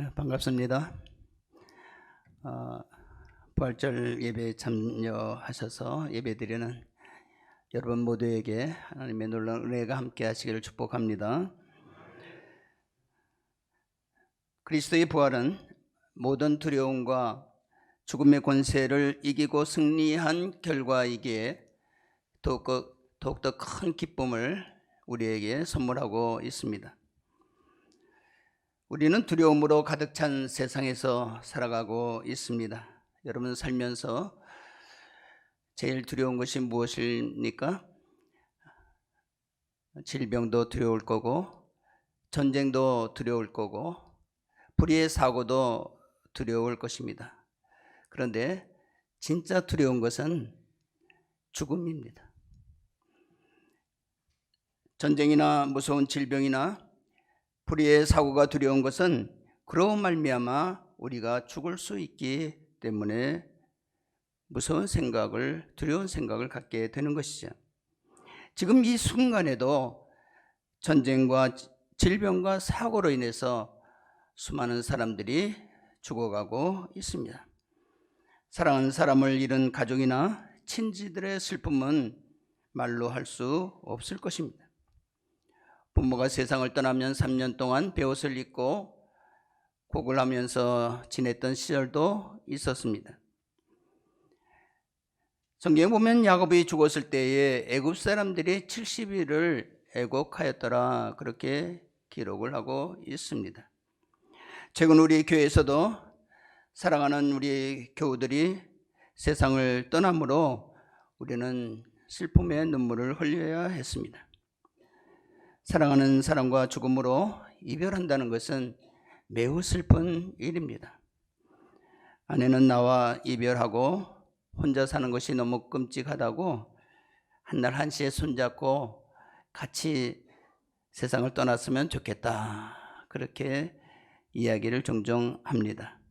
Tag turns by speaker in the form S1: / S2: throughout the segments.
S1: 반갑습니다. 부활절 예배에 참여하셔서 예배드리는 여러분 모두에게 하나님의 놀라운 은혜가 함께 하시기를 축복합니다. 그리스도의 부활은 모든 두려움과 죽음의 권세를 이기고 승리한 결과이기에 더욱더 큰 기쁨을 우리에게 선물하고 있습니다. 우리는 두려움으로 가득 찬 세상에서 살아가고 있습니다. 여러분 살면서 제일 두려운 것이 무엇입니까? 질병도 두려울 거고, 전쟁도 두려울 거고, 불의의 사고도 두려울 것입니다. 그런데 진짜 두려운 것은 죽음입니다. 전쟁이나 무서운 질병이나 불의의 사고가 두려운 것은 그로 말미암아 우리가 죽을 수 있기 때문에 무서운 생각을, 두려운 생각을 갖게 되는 것이죠. 지금 이 순간에도 전쟁과 질병과 사고로 인해서 수많은 사람들이 죽어가고 있습니다. 사랑하는 사람을 잃은 가족이나 친지들의 슬픔은 말로 할 수 없을 것입니다. 부모가 세상을 떠나면 3년 동안 베옷을 입고 곡을 하면서 지냈던 시절도 있었습니다. 성경에 보면 야곱이 죽었을 때에 애굽 사람들이 70일을 애곡하였더라, 그렇게 기록을 하고 있습니다. 최근 우리 교회에서도 사랑하는 우리 교우들이 세상을 떠남으로 우리는 슬픔의 눈물을 흘려야 했습니다. 사랑하는 사람과 죽음으로 이별한다는 것은 매우 슬픈 일입니다. 아내는 나와 이별하고 혼자 사는 것이 너무 끔찍하다고 한날 한시에 손잡고 같이 세상을 떠났으면 좋겠다, 그렇게 이야기를 종종 합니다.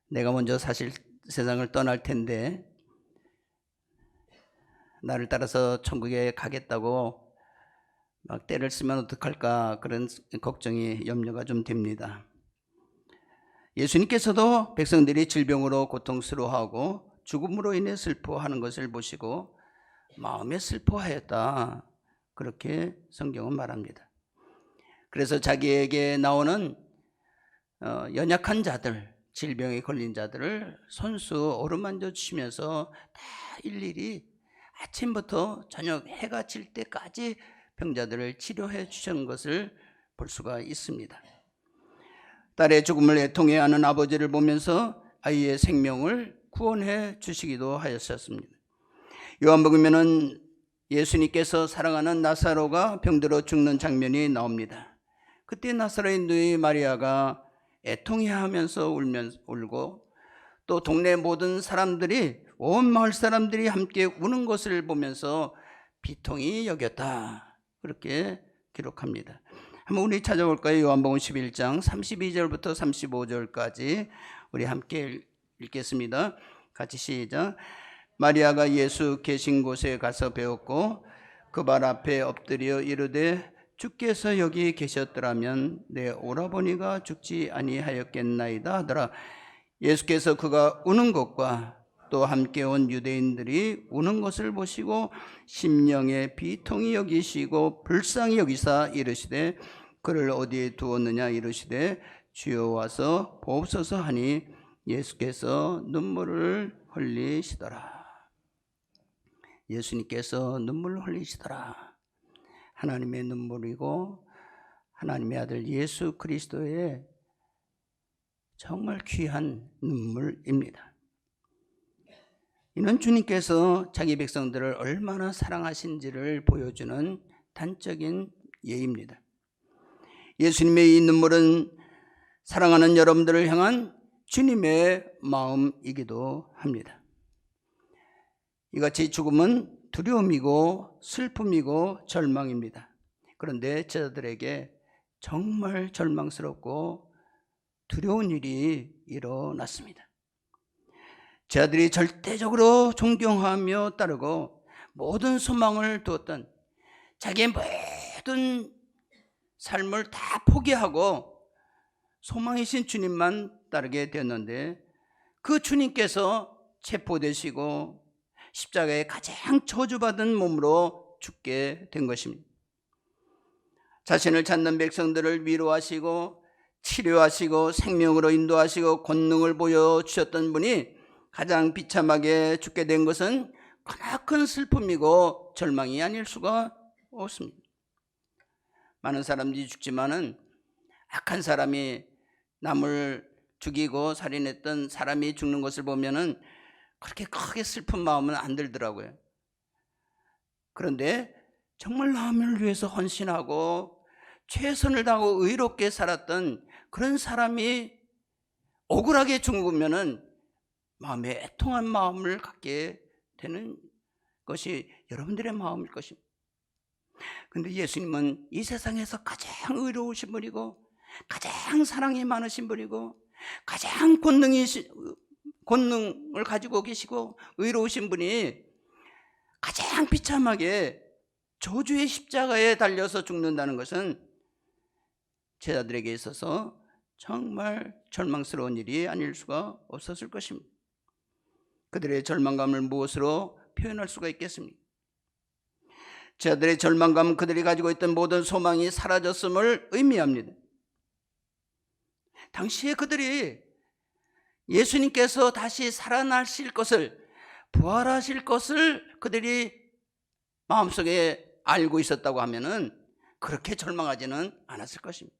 S1: 내가 먼저 사실 세상을 떠날 텐데 나를 따라서 천국에 가겠다고 막 때를 쓰면 어떡할까, 그런 걱정이, 염려가 좀 됩니다. 예수님께서도 백성들이 질병으로 고통스러워하고 죽음으로 인해 슬퍼하는 것을 보시고 마음에 슬퍼하였다, 그렇게 성경은 말합니다. 그래서 자기에게 나오는 연약한 자들, 질병에 걸린 자들을 손수 어루만져 주시면서 다 일일이 아침부터 저녁 해가 질 때까지 병자들을 치료해 주신 것을 볼 수가 있습니다. 딸의 죽음을 애통해하는 아버지를 보면서 아이의 생명을 구원해 주시기도 하였었습니다. 요한복음에는 예수님께서 사랑하는 나사로가 병들어 죽는 장면이 나옵니다. 그때 나사로의 누이 마리아가 애통해하면서 울고, 또 동네 모든 사람들이, 온 마을 사람들이 함께 우는 것을 보면서 비통히 여겼다, 그렇게 기록합니다. 한번 우리 찾아볼까요? 요한복음 11장 32절부터 35절까지 우리 함께 읽겠습니다. 같이 시작. 마리아가 예수 계신 곳에 가서 배웠고 그 발 앞에 엎드려 이르되 주께서 여기 계셨더라면 내 오라버니가 죽지 아니하였겠나이다 하더라. 예수께서 그가 우는 것과 또 함께 온 유대인들이 우는 것을 보시고 심령에 비통히 여기시고 불쌍히 여기사 이르시되 그를 어디에 두었느냐 이르시되 주여 와서 보옵소서 하니 예수께서 눈물을 흘리시더라. 예수님께서 눈물을 흘리시더라. 하나님의 눈물이고 하나님의 아들 예수 그리스도의 정말 귀한 눈물입니다. 이는 주님께서 자기 백성들을 얼마나 사랑하신지를 보여주는 단적인 예입니다. 예수님의 이 눈물은 사랑하는 여러분들을 향한 주님의 마음이기도 합니다. 이같이 죽음은 두려움이고 슬픔이고 절망입니다. 그런데 제자들에게 정말 절망스럽고 두려운 일이 일어났습니다. 제자들이 절대적으로 존경하며 따르고 모든 소망을 두었던 자기의 모든 삶을 다 포기하고 소망이신 주님만 따르게 되었는데 그 주님께서 체포되시고 십자가에 가장 저주받은 몸으로 죽게 된 것입니다. 자신을 찾는 백성들을 위로하시고 치료하시고 생명으로 인도하시고 권능을 보여주셨던 분이 가장 비참하게 죽게 된 것은 크나큰 슬픔이고 절망이 아닐 수가 없습니다. 많은 사람들이 죽지만은 악한 사람이 남을 죽이고 살인했던 사람이 죽는 것을 보면은 그렇게 크게 슬픈 마음은 안 들더라고요. 그런데 정말 남을 위해서 헌신하고 최선을 다하고 의롭게 살았던 그런 사람이 억울하게 죽으면은 마음에 애통한 마음을 갖게 되는 것이 여러분들의 마음일 것입니다. 그런데 예수님은 이 세상에서 가장 의로우신 분이고 가장 사랑이 많으신 분이고 가장 권능을 가지고 계시고 의로우신 분이 가장 비참하게 저주의 십자가에 달려서 죽는다는 것은 제자들에게 있어서 정말 절망스러운 일이 아닐 수가 없었을 것입니다. 그들의 절망감을 무엇으로 표현할 수가 있겠습니까? 제자들의 절망감은 그들이 가지고 있던 모든 소망이 사라졌음을 의미합니다. 당시에 그들이 예수님께서 다시 살아나실 것을, 부활하실 것을 그들이 마음속에 알고 있었다고 하면은 그렇게 절망하지는 않았을 것입니다.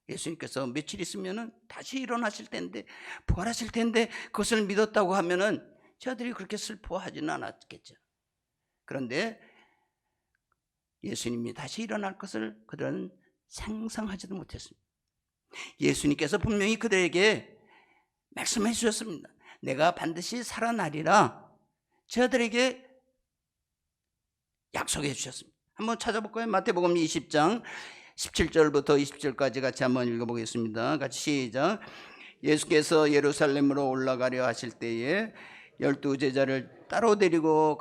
S1: 예수님께서 며칠 있으면은 다시 일어나실 텐데, 부활하실 텐데 그것을 믿었다고 하면은 저들이 그렇게 슬퍼하지는 않았겠죠. 그런데 예수님이 다시 일어날 것을 그들은 상상하지도 못했습니다. 예수님께서 분명히 그들에게 말씀해 주셨습니다. 내가 반드시 살아나리라 저들에게 약속해 주셨습니다. 한번 찾아볼까요? 마태복음 20장 17절부터 20절까지 같이 한번 읽어보겠습니다. 같이 시작. 예수께서 예루살렘으로 올라가려 하실 때에 12 제자를 따로 데리고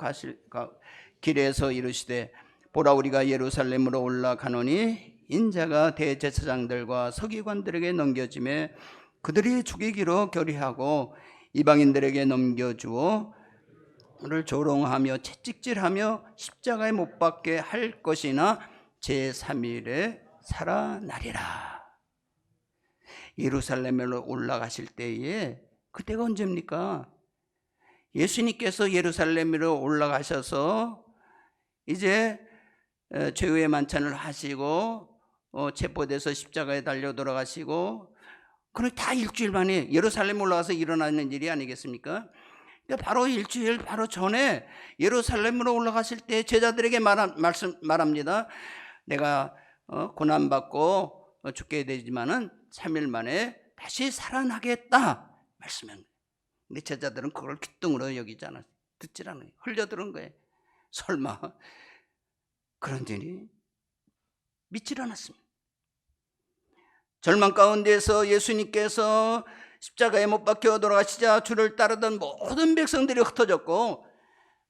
S1: 길에서 이르시되 보라 우리가 예루살렘으로 올라가노니 인자가 대제사장들과 서기관들에게 넘겨짐에 그들이 죽이기로 결의하고 이방인들에게 넘겨주어 그를 조롱하며 채찍질하며 십자가에 못 박게 할 것이나 제3일에 살아나리라. 예루살렘으로 올라가실 때에 그때가 언제입니까? 예수님께서 예루살렘으로 올라가셔서 이제 최후의 만찬을 하시고 체포돼서 십자가에 달려 돌아가시고 그걸 다 일주일 만에 예루살렘 올라가서 일어나는 일이 아니겠습니까? 바로 일주일 바로 전에 예루살렘으로 올라가실 때 제자들에게 말합니다. 내가 고난받고 죽게 되지만은 3일 만에 다시 살아나겠다 말씀합니다. 근데 제자들은 그걸 귓등으로 여기지 않았어요. 듣질 않아요. 흘려들은 거예요. 설마 그런 일이 믿질 않았습니다. 절망 가운데서 예수님께서 십자가에 못 박혀 돌아가시자 주를 따르던 모든 백성들이 흩어졌고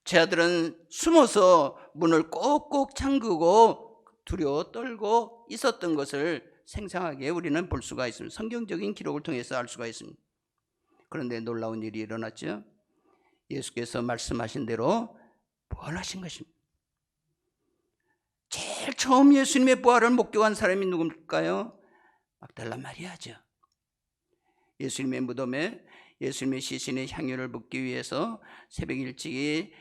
S1: 제자들은 숨어서 문을 꼭꼭 잠그고 두려워 떨고 있었던 것을 생생하게 우리는 볼 수가 있습니다. 성경적인 기록을 통해서 알 수가 있습니다. 그런데 놀라운 일이 일어났죠. 예수께서 말씀하신 대로 부활하신 것입니다. 제일 처음 예수님의 부활을 목격한 사람이 누굽니까요? 막달라 마리아죠. 예수님의 무덤에 예수님의 시신의 향유를 붓기 위해서 새벽 일찍이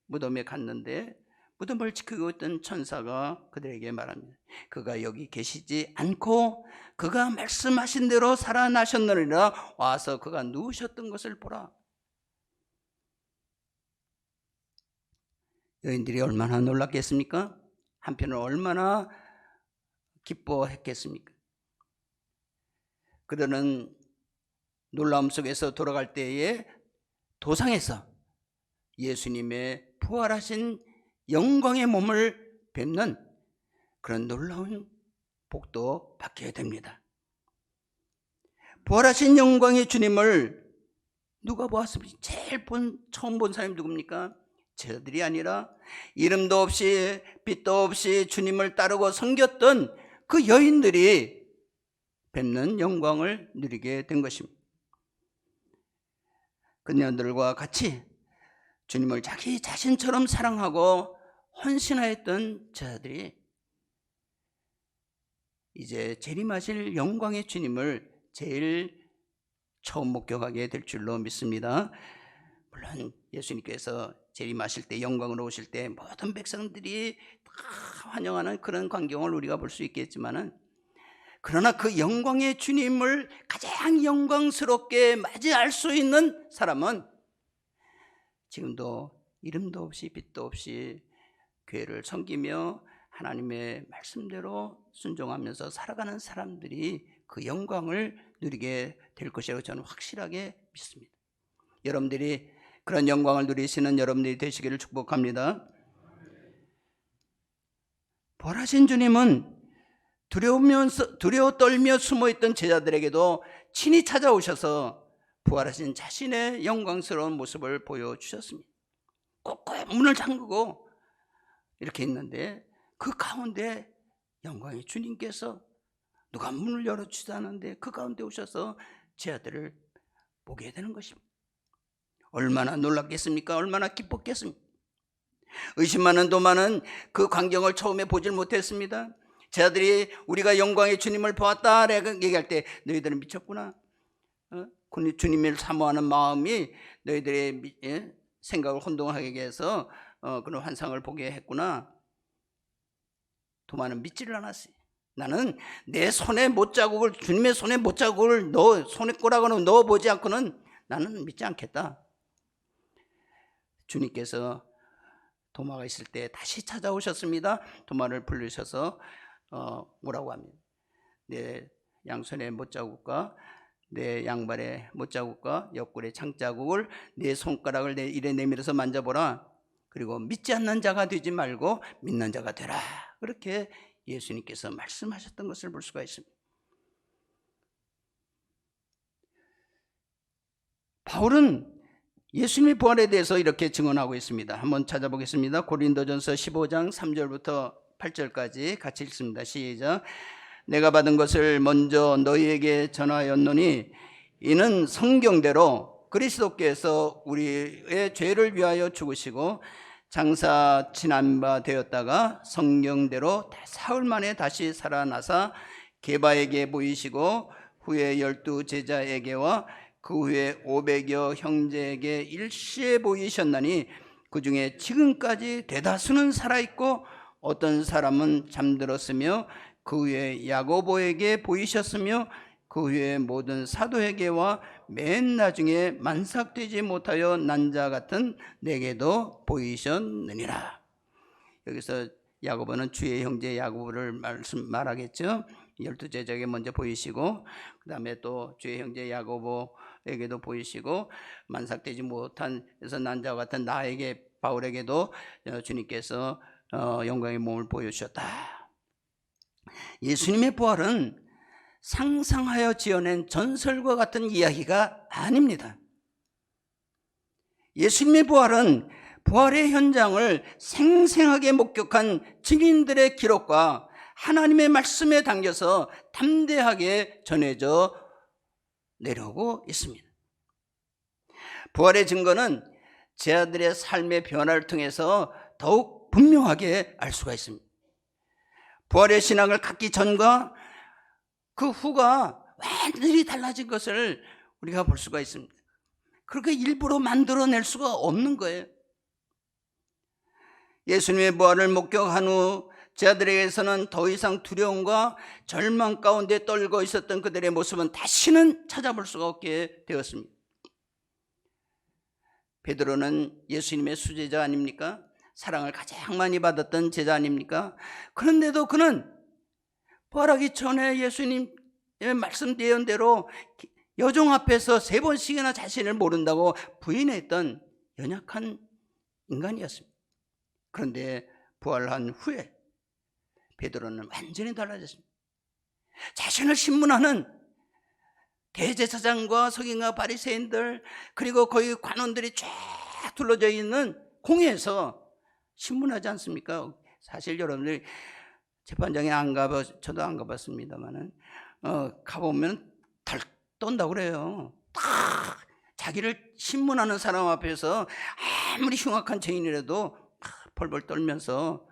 S1: 무덤에 갔는데 무덤을 지키고 있던 천사가 그들에게 말합니다. 그가 여기 계시지 않고 그가 말씀하신 대로 살아나셨느니라. 와서 그가 누우셨던 것을 보라. 여인들이 얼마나 놀랐겠습니까? 한편은 얼마나 기뻐했겠습니까? 그들은 놀라움 속에서 돌아갈 때에 도상에서 예수님의 부활하신 영광의 몸을 뵙는 그런 놀라운 복도 받게 됩니다. 부활하신 영광의 주님을 누가 보았습니까? 제일 처음 본 사람이 누굽니까? 제자들이 아니라 이름도 없이 빛도 없이 주님을 따르고 섬겼던 그 여인들이 뵙는 영광을 누리게 된 것입니다. 그녀들과 같이 주님을 자기 자신처럼 사랑하고 헌신하였던 자들이 이제 재림하실 영광의 주님을 제일 처음 목격하게 될 줄로 믿습니다. 물론 예수님께서 재림하실 때, 영광으로 오실 때 모든 백성들이 다 환영하는 그런 광경을 우리가 볼 수 있겠지만은, 그러나 그 영광의 주님을 가장 영광스럽게 맞이할 수 있는 사람은 지금도 이름도 없이 빛도 없이 교회를 섬기며 하나님의 말씀대로 순종하면서 살아가는 사람들이 그 영광을 누리게 될 것이라고 저는 확실하게 믿습니다. 여러분들이 그런 영광을 누리시는 여러분들이 되시기를 축복합니다. 부활하신 주님은 두려워 떨며 숨어있던 제자들에게도 친히 찾아오셔서 부활하신 자신의 영광스러운 모습을 보여주셨습니다. 꼭 문을 잠그고 이렇게 있는데 그 가운데 영광의 주님께서 누가 문을 열어주지 않았는데 그 가운데 오셔서 제자들을 보게 되는 것입니다. 얼마나 놀랐겠습니까? 얼마나 기뻤겠습니까? 의심 많은 도마는 그 광경을 처음에 보질 못했습니다. 제자들이 우리가 영광의 주님을 보았다 얘기할 때 너희들은 미쳤구나. 주님을 사모하는 마음이 너희들의 생각을 혼동하게 해서 그런 환상을 보게 했구나. 도마는 믿지를 않았어요. 나는 내 손에 못자국을, 주님의 손에 못자국을 손에 꼬라고는 넣어보지 않고는 나는 믿지 않겠다. 주님께서 도마가 있을 때 다시 찾아오셨습니다. 도마를 부르셔서 뭐라고 합니다. 내 양손의 못자국과 내 양발의 못자국과 옆구리의 창자국을 내 손가락을 내 일에 내밀어서 만져보라. 그리고 믿지 않는 자가 되지 말고 믿는 자가 되라. 그렇게 예수님께서 말씀하셨던 것을 볼 수가 있습니다. 바울은 예수님의 부활에 대해서 이렇게 증언하고 있습니다. 한번 찾아보겠습니다. 고린도전서 15장 3절부터 8절까지 같이 읽습니다. 시작. 내가 받은 것을 먼저 너희에게 전하였노니 이는 성경대로 그리스도께서 우리의 죄를 위하여 죽으시고 장사 지난 바 되었다가 성경대로 사흘 만에 다시 살아나사 게바에게 보이시고 후에 12 제자에게와 그 후에 500여 형제에게 일시에 보이셨나니 그 중에 지금까지 대다수는 살아있고 어떤 사람은 잠들었으며 그 후에 야고보에게 보이셨으며 그 후에 모든 사도에게와 맨 나중에 만삭되지 못하여 난 자 같은 내게도 보이셨느니라. 여기서 야고보는 주의 형제 야고보를 말하겠죠. 12 제자에게 먼저 보이시고 그 다음에 또 주의 형제 야고보에게도 보이시고 만삭되지 못한 그래서 난 자 같은 나에게 바울에게도 주님께서 영광의 몸을 보여주셨다. 예수님의 부활은 상상하여 지어낸 전설과 같은 이야기가 아닙니다. 예수님의 부활은 부활의 현장을 생생하게 목격한 증인들의 기록과 하나님의 말씀에 담겨서 담대하게 전해져 내려오고 있습니다. 부활의 증거는 제자들의 삶의 변화를 통해서 더욱 분명하게 알 수가 있습니다. 부활의 신앙을 갖기 전과 그 후가 완전히 달라진 것을 우리가 볼 수가 있습니다. 그렇게 일부러 만들어낼 수가 없는 거예요. 예수님의 부활을 목격한 후 제자들에게서는 더 이상 두려움과 절망 가운데 떨고 있었던 그들의 모습은 다시는 찾아볼 수가 없게 되었습니다. 베드로는 예수님의 수제자 아닙니까? 사랑을 가장 많이 받았던 제자 아닙니까? 그런데도 그는 부활하기 전에 예수님의 말씀 예언대로 여종 앞에서 3번씩이나 자신을 모른다고 부인했던 연약한 인간이었습니다. 그런데 부활한 후에 베드로는 완전히 달라졌습니다. 자신을 신문하는 대제사장과 서기관과 바리새인들 그리고 거기 관원들이 쫙 둘러져 있는 공회에서 신문하지 않습니까? 사실 여러분들이 재판장에 저도 안 가봤습니다만은 가보면 달 떤다고 그래요. 딱 자기를 신문하는 사람 앞에서 아무리 흉악한 죄인이라도 벌벌 떨면서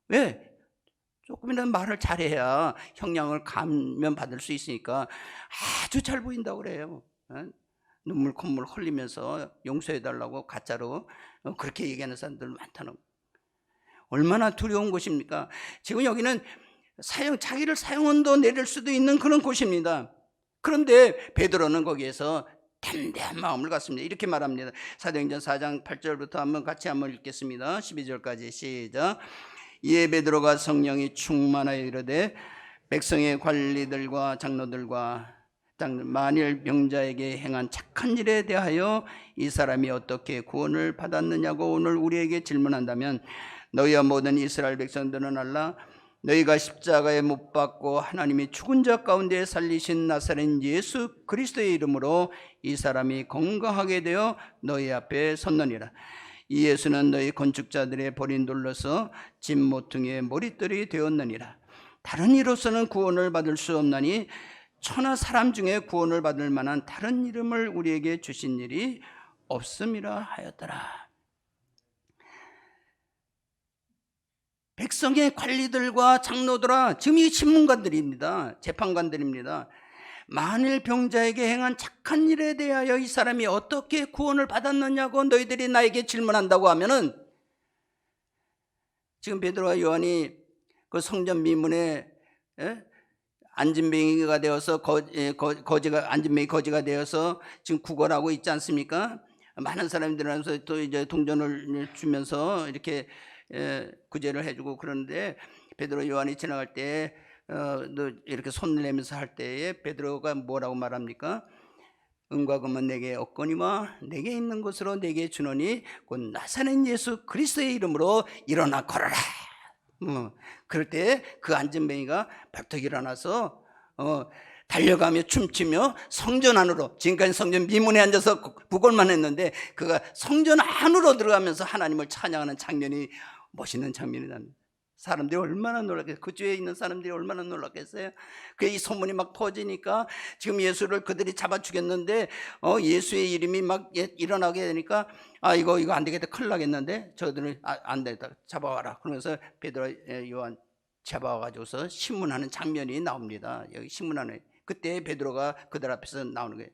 S1: 왜? 조금이라도 말을 잘해야 형량을 감면받을 수 있으니까 아주 잘 보인다고 그래요. 눈물 콧물 흘리면서 용서해달라고 가짜로 그렇게 얘기하는 사람들 많다는 거예요. 얼마나 두려운 곳입니까? 지금 여기는 자기를 사형언도 내릴 수도 있는 그런 곳입니다. 그런데 베드로는 거기에서 담대한 마음을 갖습니다. 이렇게 말합니다. 사도행전 4장 8절부터 같이 한번 읽겠습니다. 12절까지 시작. 이에 베드로가 성령이 충만하여 이르되 백성의 관리들과 장로들과 만일 병자에게 행한 착한 일에 대하여 이 사람이 어떻게 구원을 받았느냐고 오늘 우리에게 질문한다면 너희와 모든 이스라엘 백성들은 알라. 너희가 십자가에 못 박고 하나님이 죽은 자 가운데 살리신 나사렛 예수 그리스도의 이름으로 이 사람이 건강하게 되어 너희 앞에 섰느니라. 이 예수는 너희 건축자들의 버린 돌로서 집 모퉁이의 머릿돌이 되었느니라. 다른 이로서는 구원을 받을 수 없나니 천하 사람 중에 구원을 받을 만한 다른 이름을 우리에게 주신 일이 없음이라 하였더라. 백성의 관리들과 장로들아, 지금 이 신문관들입니다. 재판관들입니다. 만일 병자에게 행한 착한 일에 대하여 이 사람이 어떻게 구원을 받았느냐고 너희들이 나에게 질문한다고 하면은, 지금 베드로와 요한이 그 성전 미문에 안진뱅이가 되어서 안진뱅이 거지가 되어서 지금 구걸하고 있지 않습니까? 많은 사람들한테 또 이제 동전을 주면서 이렇게 구제를 해주고 그러는데, 베드로 요한이 지나갈 때 이렇게 손을 내면서 할 때에 베드로가 뭐라고 말합니까? 은과 금은 내게 없거니와 내게 있는 것으로 내게 주노니 곧 나사렛 예수 그리스도의 이름으로 일어나 걸어라. 그럴 때 그 안진뱅이가 벌떡 일어나서 달려가며 춤추며 성전 안으로, 지금까지 성전 미문에 앉아서 구걸만 했는데 그가 성전 안으로 들어가면서 하나님을 찬양하는 장면이 멋있는 장면이 납니다. 사람들이 얼마나 놀랐겠어요. 그 주위에 있는 사람들이 얼마나 놀랐겠어요. 이 소문이 막 퍼지니까 지금 예수를 그들이 잡아 죽였는데 예수의 이름이 막 일어나게 되니까 이거 안 되겠다, 큰일 나겠는데 저들은 안 되겠다, 잡아와라. 그러면서 베드로 요한 잡아와가지고서 신문하는 장면이 나옵니다. 여기 신문하는, 그때 베드로가 그들 앞에서 나오는 거예요.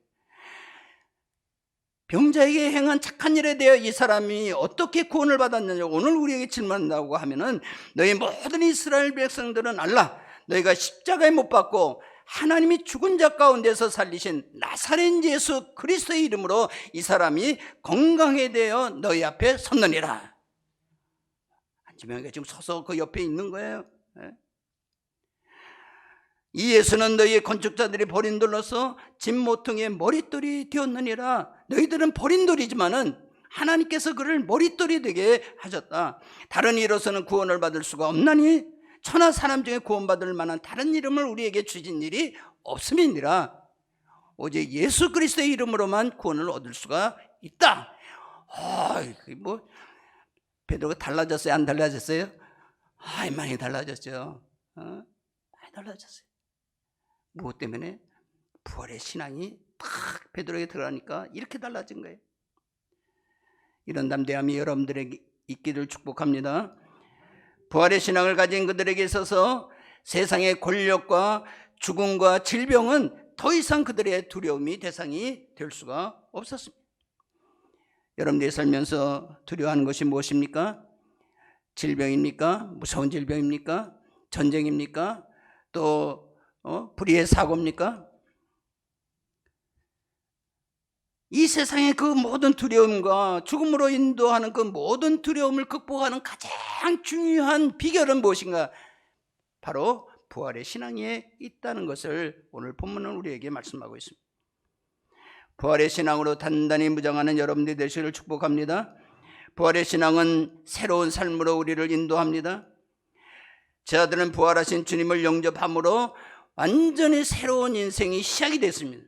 S1: 병자에게 행한 착한 일에 대해 이 사람이 어떻게 구원을 받았느냐 오늘 우리에게 질문한다고 하면은, 너희 모든 이스라엘 백성들은 알라. 너희가 십자가에 못 박고 하나님이 죽은 자 가운데서 살리신 나사렛 예수 그리스도의 이름으로 이 사람이 건강에 되어 너희 앞에 섰느니라. 안진뱅이가 지금 서서 그 옆에 있는 거예요. 이 예수는 너희의 건축자들이 버린 돌로서 집 모퉁이의 머릿돌이 되었느니라. 너희들은 버린 돌이지만은 하나님께서 그를 머릿돌이 되게 하셨다. 다른 이로서는 구원을 받을 수가 없나니 천하 사람 중에 구원받을 만한 다른 이름을 우리에게 주신 일이 없음이니라. 오직 예수 그리스도의 이름으로만 구원을 얻을 수가 있다. 베드로가 달라졌어요? 안 달라졌어요? 많이 달라졌죠. 많이 달라졌어요. 무엇 때문에? 부활의 신앙이 딱 베드로에게 들어가니까 이렇게 달라진 거예요. 이런 담대함이 여러분들에게 있기를 축복합니다. 부활의 신앙을 가진 그들에게 있어서 세상의 권력과 죽음과 질병은 더 이상 그들의 두려움이 대상이 될 수가 없었습니다. 여러분들이 살면서 두려워하는 것이 무엇입니까? 질병입니까? 무서운 질병입니까? 전쟁입니까? 또 불의의 사고입니까? 이 세상의 그 모든 두려움과 죽음으로 인도하는 그 모든 두려움을 극복하는 가장 중요한 비결은 무엇인가? 바로 부활의 신앙에 있다는 것을 오늘 본문은 우리에게 말씀하고 있습니다. 부활의 신앙으로 단단히 무장하는 여러분들이 되시기를 축복합니다. 부활의 신앙은 새로운 삶으로 우리를 인도합니다. 저들은 부활하신 주님을 영접함으로 완전히 새로운 인생이 시작이 됐습니다.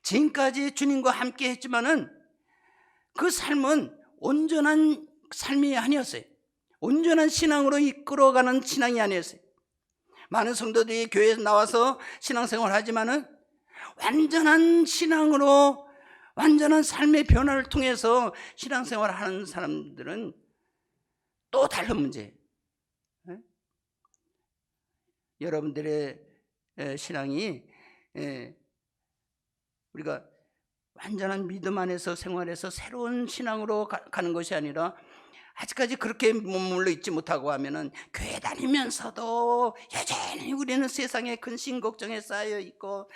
S1: 지금까지 주님과 함께 했지만은 그 삶은 온전한 삶이 아니었어요. 온전한 신앙으로 이끌어가는 신앙이 아니었어요. 많은 성도들이 교회에 나와서 신앙생활을 하지만은 완전한 신앙으로, 완전한 삶의 변화를 통해서 신앙생활을 하는 사람들은 또 다른 문제예요. 여러분들의 신앙이 우리가 완전한 믿음 안에서 생활해서 새로운 신앙으로 가는 것이 아니라 아직까지 그렇게 머물러 있지 못하고 하면은 교회 다니면서도 여전히 우리는 세상에 근심 걱정에 쌓여 있고,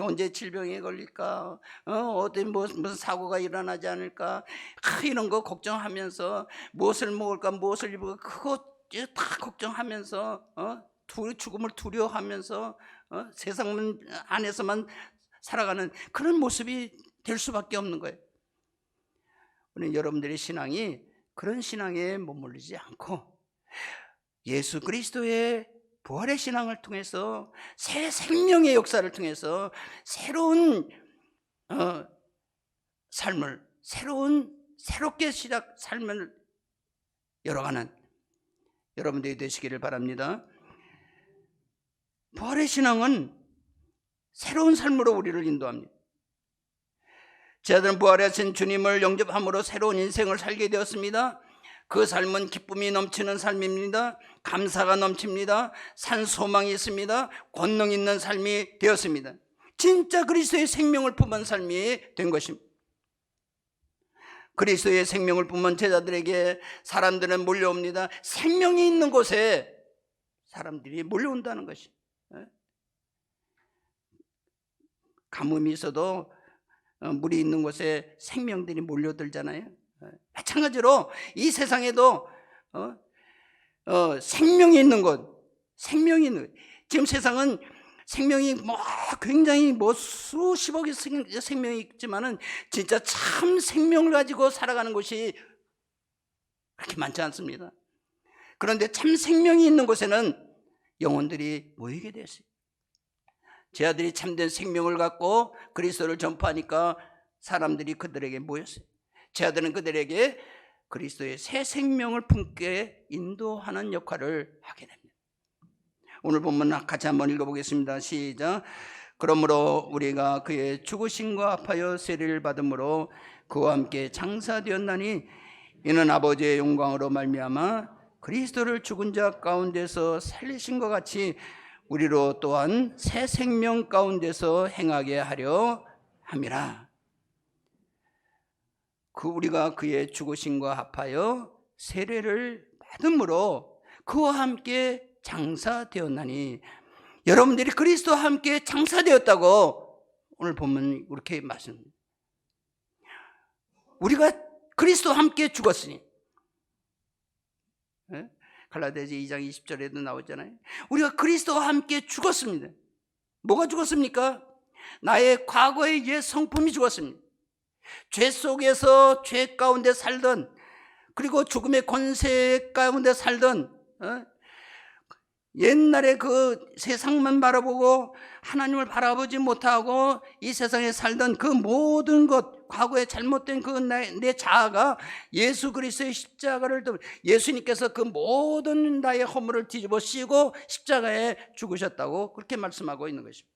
S1: 언제 질병에 걸릴까, 어디 무슨 사고가 일어나지 않을까, 이런 거 걱정하면서 무엇을 먹을까, 무엇을 입을까, 그거 다 걱정하면서, 죽음을 두려워하면서, 세상 안에서만 살아가는 그런 모습이 될 수밖에 없는 거예요. 우리 여러분들의 신앙이 그런 신앙에 머물리지 않고 예수 그리스도의 부활의 신앙을 통해서 새 생명의 역사를 통해서 새로운 삶을, 새롭게 삶을 열어가는 여러분들이 되시기를 바랍니다. 부활의 신앙은 새로운 삶으로 우리를 인도합니다. 제 아들은 부활하신 주님을 영접함으로 새로운 인생을 살게 되었습니다. 그 삶은 기쁨이 넘치는 삶입니다. 감사가 넘칩니다. 산 소망이 있습니다. 권능 있는 삶이 되었습니다. 진짜 그리스도의 생명을 품은 삶이 된 것입니다. 그리스도의 생명을 품은 제자들에게 사람들은 몰려옵니다. 생명이 있는 곳에 사람들이 몰려온다는 것입니다. 가뭄이 있어도 물이 있는 곳에 생명들이 몰려들잖아요. 마찬가지로 이 세상에도 생명이 있는 곳, 지금 세상은 생명이 굉장히 수십억의 생명이 있지만은 진짜 참 생명을 가지고 살아가는 곳이 그렇게 많지 않습니다. 그런데 참 생명이 있는 곳에는 영혼들이 모이게 됐어요. 제 아들이 참된 생명을 갖고 그리스도를 전파하니까 사람들이 그들에게 모였어요. 제 아들은 그들에게 그리스도의 새 생명을 품게 인도하는 역할을 하게 됩니다. 오늘 본문 같이 한번 읽어보겠습니다. 시작. 그러므로 우리가 그의 죽으심과 아파여 세례를 받음으로 그와 함께 장사되었나니 이는 아버지의 영광으로 말미암아 그리스도를 죽은 자 가운데서 살리신 것 같이 우리로 또한 새 생명 가운데서 행하게 하려 함이라. 우리가 그의 죽으심과 합하여 세례를 받음으로 그와 함께 장사되었나니, 여러분들이 그리스도와 함께 장사되었다고 오늘 보면 이렇게 말씀합니다. 우리가 그리스도와 함께 죽었으니, 갈라디아서 2장 20절에도 나오잖아요. 우리가 그리스도와 함께 죽었습니다. 뭐가 죽었습니까? 나의 과거의 옛 성품이 죽었습니다. 죄 속에서 죄 가운데 살던, 그리고 죽음의 권세 가운데 살던, 옛날에 그 세상만 바라보고 하나님을 바라보지 못하고 이 세상에 살던 그 모든 것, 과거에 잘못된 그 내 자아가 예수 그리스도의 십자가를, 예수님께서 그 모든 나의 허물을 뒤집어 씌우고 십자가에 죽으셨다고 그렇게 말씀하고 있는 것입니다.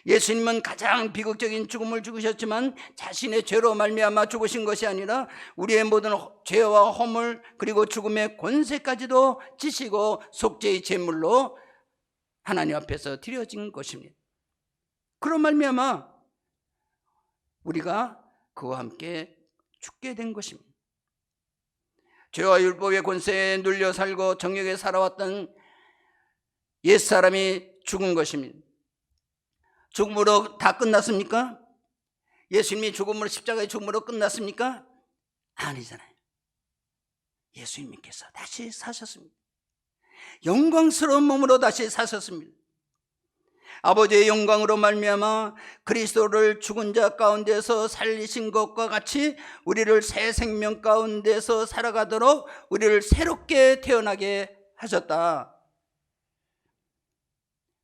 S1: 예수님은 가장 비극적인 죽음을 죽으셨지만 자신의 죄로 말미암아 죽으신 것이 아니라 우리의 모든 죄와 허물 그리고 죽음의 권세까지도 지시고 속죄의 제물로 하나님 앞에서 드려진 것입니다. 그런 말미암아 우리가 그와 함께 죽게 된 것입니다. 죄와 율법의 권세에 눌려 살고 정욕에 살아왔던 옛사람이 죽은 것입니다. 죽음으로 다 끝났습니까? 예수님이 죽음으로, 십자가의 죽음으로 끝났습니까? 아니잖아요. 예수님께서 다시 사셨습니다. 영광스러운 몸으로 다시 사셨습니다. 아버지의 영광으로 말미암아 그리스도를 죽은 자 가운데서 살리신 것과 같이 우리를 새 생명 가운데서 살아가도록 우리를 새롭게 태어나게 하셨다.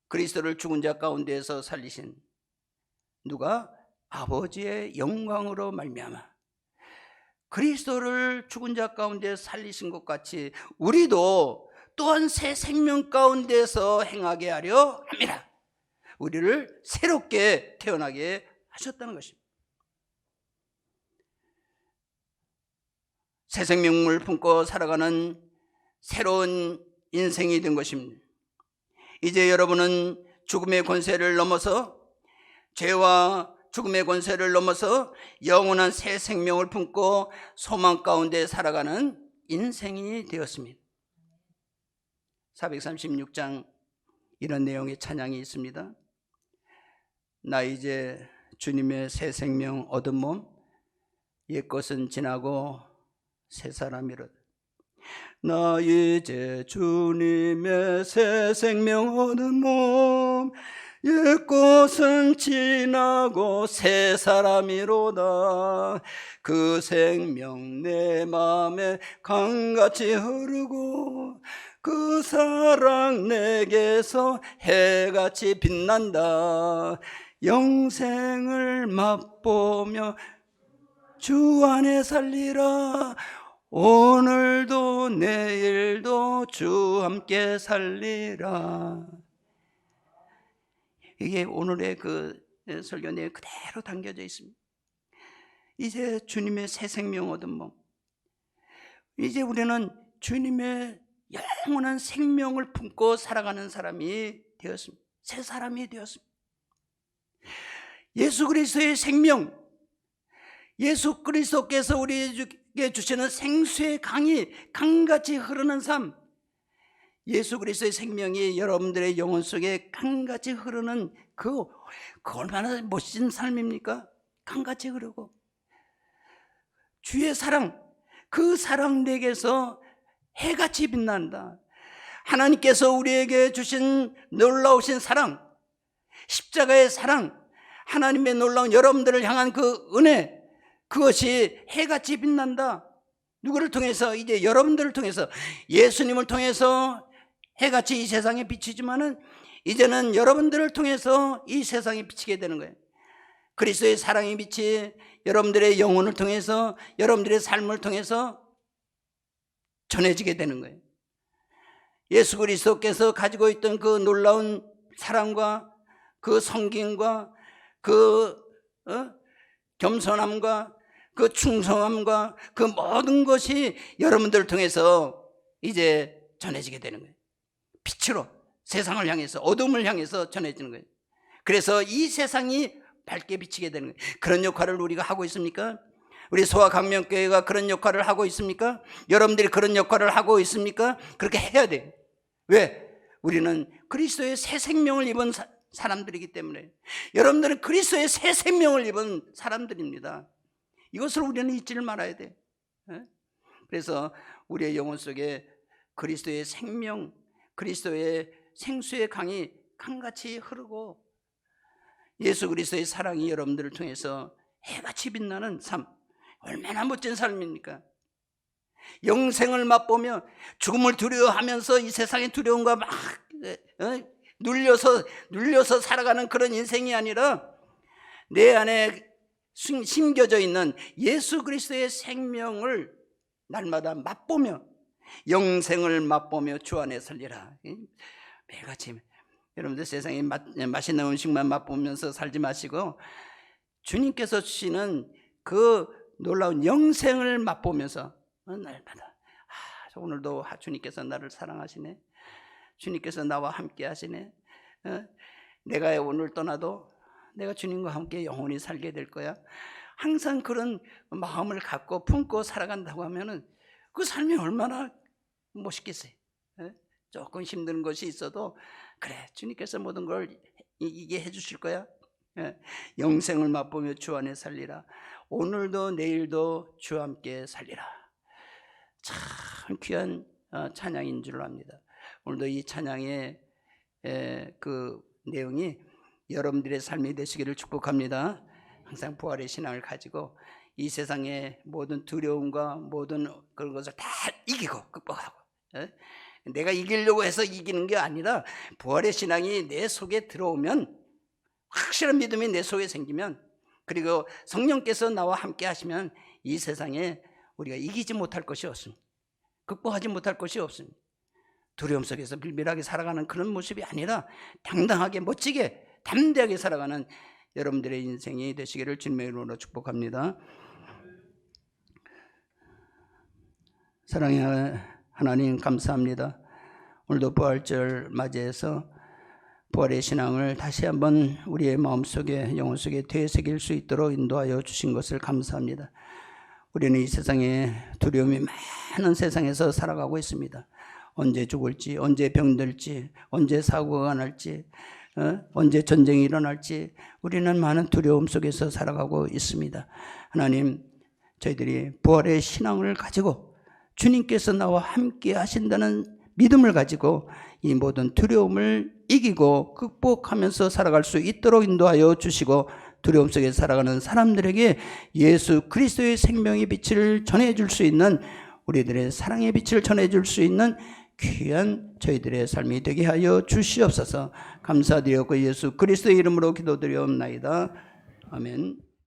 S1: 그리스도를 죽은 자 가운데서 살리신 누가? 아버지의 영광으로 말미암아 그리스도를 죽은 자 가운데 살리신 것 같이 우리도 또한 새 생명 가운데서 행하게 하려 함이라. 우리를 새롭게 태어나게 하셨다는 것입니다. 새 생명을 품고 살아가는 새로운 인생이 된 것입니다. 이제 여러분은 죽음의 권세를 넘어서, 죄와 죽음의 권세를 넘어서 영원한 새 생명을 품고 소망 가운데 살아가는 인생이 되었습니다. 436장 이런 내용의 찬양이 있습니다. 나 이제 주님의 새 생명 얻은 몸, 옛것은 지나고 새 사람이로다. 나 이제 주님의 새 생명 얻은 몸, 옛것은 지나고 새 사람이로다. 그 생명 내 맘에 강같이 흐르고 그 사랑 내게서 해같이 빛난다. 영생을 맛보며 주 안에 살리라. 오늘도 내일도 주 함께 살리라. 이게 오늘의 그 설교 내용에 그대로 담겨져 있습니다. 이제 주님의 새 생명 얻은 몸, 이제 우리는 주님의 영원한 생명을 품고 살아가는 사람이 되었습니다. 새 사람이 되었습니다. 예수 그리스도의 생명, 예수 그리스도께서 우리에게 주시는 생수의 강같이 흐르는 삶, 예수 그리스도의 생명이 여러분들의 영혼 속에 강같이 흐르는 그 얼마나 멋진 삶입니까? 강같이 흐르고 주의 사랑, 그 사랑 내게서 해같이 빛난다. 하나님께서 우리에게 주신 놀라우신 사랑, 십자가의 사랑, 하나님의 놀라운 여러분들을 향한 그 은혜, 그것이 해같이 빛난다. 누구를 통해서? 이제 여러분들을 통해서, 예수님을 통해서 해같이 이 세상에 비치지만은 이제는 여러분들을 통해서 이 세상에 비치게 되는 거예요. 그리스도의 사랑의 빛이 여러분들의 영혼을 통해서, 여러분들의 삶을 통해서 전해지게 되는 거예요. 예수 그리스도께서 가지고 있던 그 놀라운 사랑과 그 성김과 그 겸손함과 그 충성함과 그 모든 것이 여러분들을 통해서 이제 전해지게 되는 거예요. 빛으로 세상을 향해서, 어둠을 향해서 전해지는 거예요. 그래서 이 세상이 밝게 비치게 되는 거예요. 그런 역할을 우리가 하고 있습니까? 우리 소아강명교회가 그런 역할을 하고 있습니까? 여러분들이 그런 역할을 하고 있습니까? 그렇게 해야 돼요. 왜? 우리는 그리스도의 새 생명을 입은 사람들이기 때문에. 여러분들은 그리스도의 새 생명을 입은 사람들입니다. 이것을 우리는 잊지를 말아야 돼. 그래서 우리의 영혼 속에 그리스도의 생명, 그리스도의 생수의 강이 강같이 흐르고 예수 그리스도의 사랑이 여러분들을 통해서 해같이 빛나는 삶, 얼마나 멋진 삶입니까? 영생을 맛보며 죽음을 두려워하면서 이 세상의 두려움과 막 눌려서 살아가는 그런 인생이 아니라 내 안에 심겨져 있는 예수 그리스도의 생명을 날마다 맛보며 영생을 맛보며 주 안에 살리라. 매일같이 여러분들 세상에 맛있는 음식만 맛보면서 살지 마시고 주님께서 주시는 그 놀라운 영생을 맛보면서 날마다 오늘도 주님께서 나를 사랑하시네, 주님께서 나와 함께 하시네, 내가 오늘 떠나도 내가 주님과 함께 영원히 살게 될 거야. 항상 그런 마음을 갖고 품고 살아간다고 하면은 그 삶이 얼마나 멋있겠어요. 조금 힘든 것이 있어도 그래, 주님께서 모든 걸 이게 해주실 거야. 영생을 맛보며 주 안에 살리라. 오늘도 내일도 주 함께 살리라. 참 귀한 찬양인 줄 압니다. 오늘도 이 찬양의 그 내용이 여러분들의 삶이 되시기를 축복합니다. 항상 부활의 신앙을 가지고 이 세상의 모든 두려움과 모든 그런 것을 다 이기고 극복하고, 내가 이기려고 해서 이기는 게 아니라 부활의 신앙이 내 속에 들어오면, 확실한 믿음이 내 속에 생기면, 그리고 성령께서 나와 함께 하시면 이 세상에 우리가 이기지 못할 것이 없습니다. 극복하지 못할 것이 없습니다. 두려움 속에서 빌빌하게 살아가는 그런 모습이 아니라 당당하게 멋지게 담대하게 살아가는 여러분들의 인생이 되시기를 주님의 이름으로 축복합니다. 사랑의 하나님 감사합니다. 오늘도 부활절 맞이해서 부활의 신앙을 다시 한번 우리의 마음속에 영혼 속에 되새길 수 있도록 인도하여 주신 것을 감사합니다. 우리는 이 세상에 두려움이 많은 세상에서 살아가고 있습니다. 언제 죽을지, 언제 병들지, 언제 사고가 날지, 언제 전쟁이 일어날지 우리는 많은 두려움 속에서 살아가고 있습니다. 하나님, 저희들이 부활의 신앙을 가지고 주님께서 나와 함께 하신다는 믿음을 가지고 이 모든 두려움을 이기고 극복하면서 살아갈 수 있도록 인도하여 주시고, 두려움 속에 살아가는 사람들에게 예수 그리스도의 생명의 빛을 전해줄 수 있는, 우리들의 사랑의 빛을 전해줄 수 있는 귀한 저희들의 삶이 되게 하여 주시옵소서. 감사드렸고 예수 그리스도의 이름으로 기도드리옵나이다. 아멘.